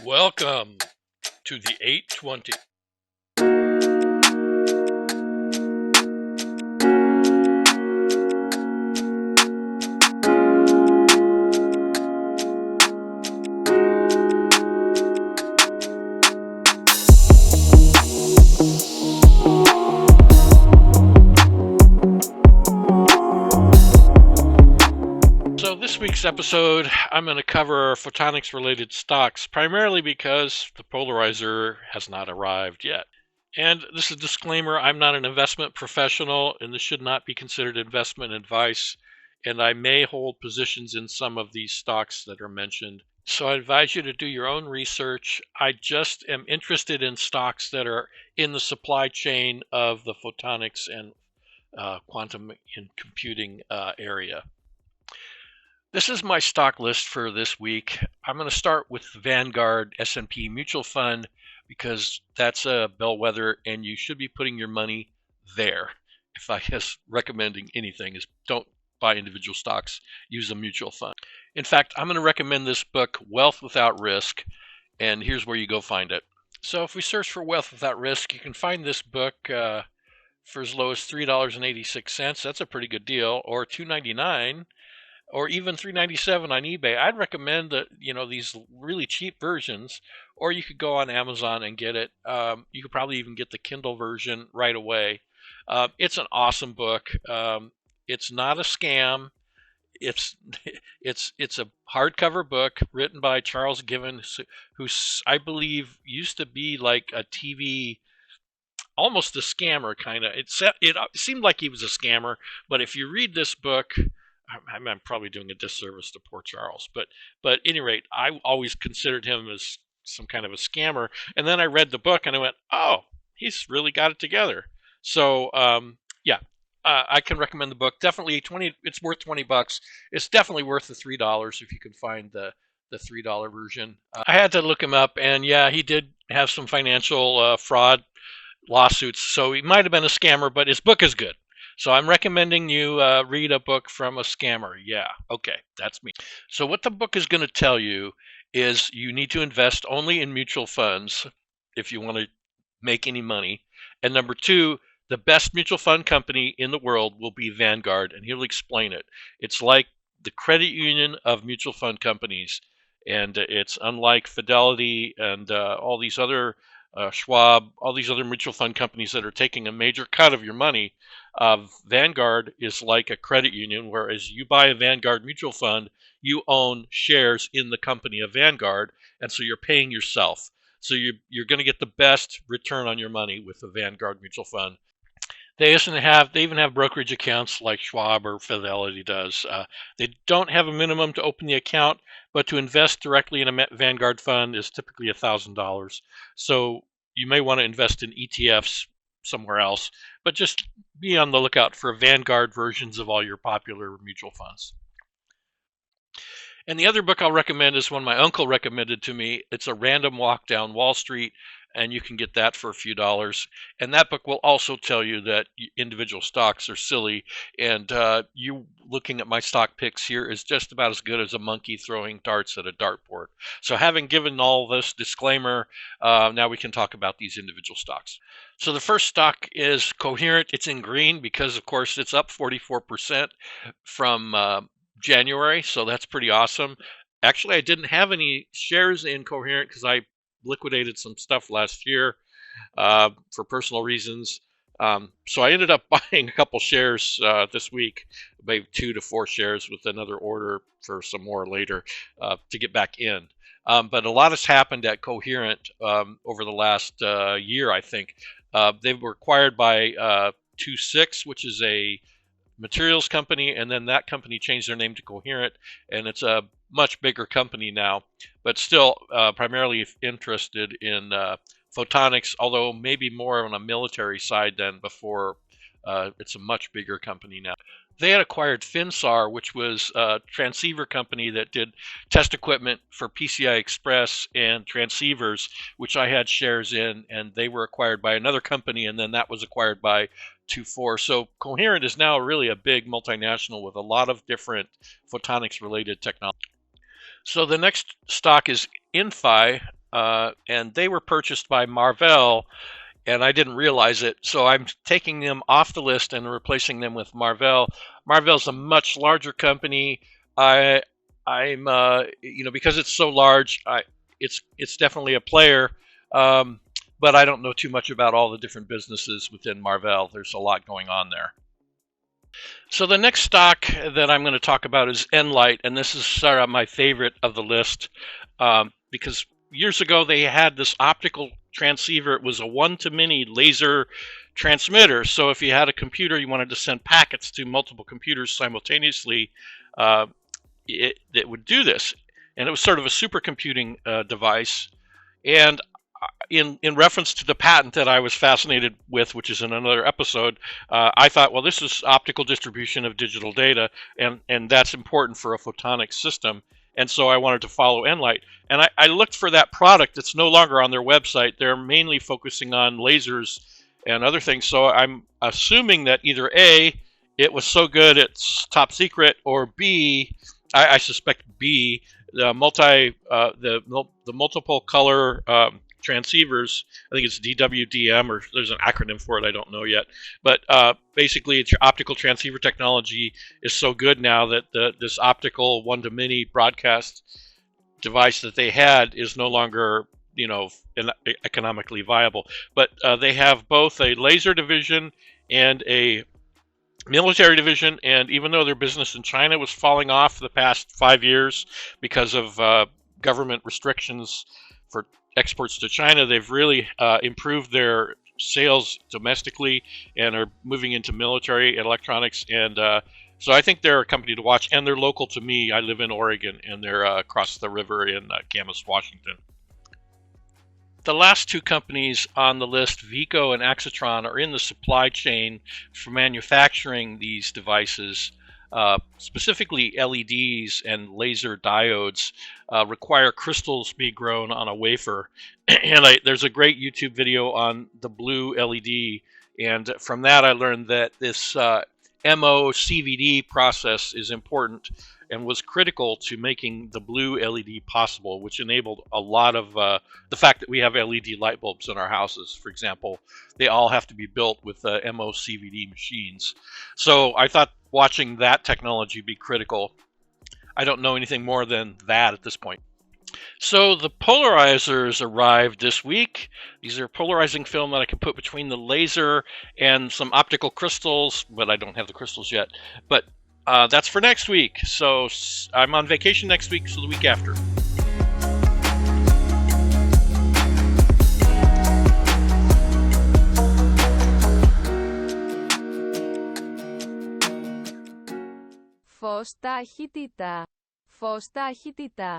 Welcome to the 820. So this week's episode, I'm going to cover photonics related stocks, primarily because the polarizer has not arrived yet. And this is a disclaimer, I'm not an investment professional, and this should not be considered investment advice, and I may hold positions in some of these stocks that are mentioned. So I advise you to do your own research. I just am interested in stocks that are in the supply chain of the photonics and quantum and computing area. This is my stock list for this week. I'm going to start with Vanguard S&P Mutual Fund because that's a bellwether and you should be putting your money there. If I guess recommending anything is don't buy individual stocks, use a mutual fund. In fact, I'm going to recommend this book, Wealth Without Risk, and here's where you go find it. So if we search for Wealth Without Risk, you can find this book for as low as $3.86. That's a pretty good deal, or $2.99. Or even $3.97 on eBay. I'd recommend that these really cheap versions, or you could go on Amazon and get it. You could probably even get the Kindle version right away. It's an awesome book. It's not a scam. It's it's a hardcover book written by Charles Given, who I believe used to be like a TV, almost a scammer kind of. It seemed like he was a scammer, but if you read this book, I'm probably doing a disservice to poor Charles, but at any rate, I always considered him as some kind of a scammer. And then I read the book and I went, oh, he's really got it together. So yeah, I can recommend the book. Definitely it's worth $20. It's definitely worth the $3 if you can find the $3 version. I had to look him up, and yeah, he did have some financial fraud lawsuits, so he might have been a scammer, but his book is good. So I'm recommending you read a book from a scammer. Yeah, okay, that's me. So what the book is going to tell you is you need to invest only in mutual funds if you want to make any money. And number two, the best mutual fund company in the world will be Vanguard, and he'll explain it. It's like the credit union of mutual fund companies, and it's unlike Fidelity and all these other Schwab, all these other mutual fund companies that are taking a major cut of your money. Vanguard is like a credit union, whereas you buy a Vanguard mutual fund, you own shares in the company of Vanguard, and so you're paying yourself. So you're going to get the best return on your money with the Vanguard mutual fund. They even have brokerage accounts like Schwab or Fidelity does. They don't have a minimum to open the account, but to invest directly in a Vanguard fund is typically $1,000. So you may want to invest in ETFs somewhere else, but just be on the lookout for Vanguard versions of all your popular mutual funds. And the other book I'll recommend is one my uncle recommended to me. It's A Random Walk Down Wall Street, and you can get that for a few dollars. And that book will also tell you that individual stocks are silly, and you looking at my stock picks here is just about as good as a monkey throwing darts at a dartboard. So having given all this disclaimer, now we can talk about these individual stocks. So the first stock is Coherent. It's in green because, of course, it's up 44% from January, so that's pretty awesome. Actually, I didn't have any shares in Coherent because I liquidated some stuff last year for personal reasons. So I ended up buying a couple shares this week, maybe 2 to 4 shares with another order for some more later to get back in. But a lot has happened at Coherent over the last year, I think. They were acquired by 26, which is a materials company, and then that company changed their name to Coherent, and it's a much bigger company now, but still primarily interested in photonics, although maybe more on a military side than before. It's a much bigger company now. They had acquired Finsar, which was a transceiver company that did test equipment for PCI Express and transceivers, which I had shares in, and they were acquired by another company, and then that was acquired by 2-4. So Coherent is now really a big multinational with a lot of different photonics related technology. So the next stock is Inphi, and they were purchased by Marvell, and I didn't realize it. So I'm taking them off the list and replacing them with Marvell. Marvell's a much larger company. I'm because it's so large, it's definitely a player. But I don't know too much about all the different businesses within Marvell. There's a lot going on there. So the next stock that I'm going to talk about is nLight, and this is sort of my favorite of the list because years ago they had this optical transceiver. It was a one-to-many laser transmitter. So if you had a computer, you wanted to send packets to multiple computers simultaneously, it would do this. And it was sort of a supercomputing device. And in reference to the patent that I was fascinated with, which is in another episode, I thought, well, this is optical distribution of digital data, and that's important for a photonics system. And so I wanted to follow nLight. And I looked for that product. It's no longer on their website. They're mainly focusing on lasers and other things. So I'm assuming that either A, it was so good it's top secret, or B, I suspect B, the multiple color transceivers. I think it's DWDM, or there's an acronym for it, I don't know yet. But basically, it's your optical transceiver technology is so good now that this optical one-to-many broadcast device that they had is no longer, economically viable. But they have both a laser division and a military division, and even though their business in China was falling off the past 5 years because of government restrictions for exports to China, they've really improved their sales domestically and are moving into military electronics. And so I think they're a company to watch, and they're local to me. I live in Oregon, and they're across the river in Camas, Washington. The last two companies on the list, Veeco and Axitron, are in the supply chain for manufacturing these devices. Specifically LEDs and laser diodes require crystals be grown on a wafer. And there's a great YouTube video on the blue LED, and from that I learned that this MOCVD process is important and was critical to making the blue LED possible, which enabled a lot of the fact that we have LED light bulbs in our houses, for example. They all have to be built with MOCVD machines. So I thought watching that technology be critical. I don't know anything more than that at this point. So the polarizers arrived this week. These are polarizing film that I can put between the laser and some optical crystals, but I don't have the crystals yet. But that's for next week. So I'm on vacation next week, so the week after. Φως ταχύτητα. Φως ταχύτητα.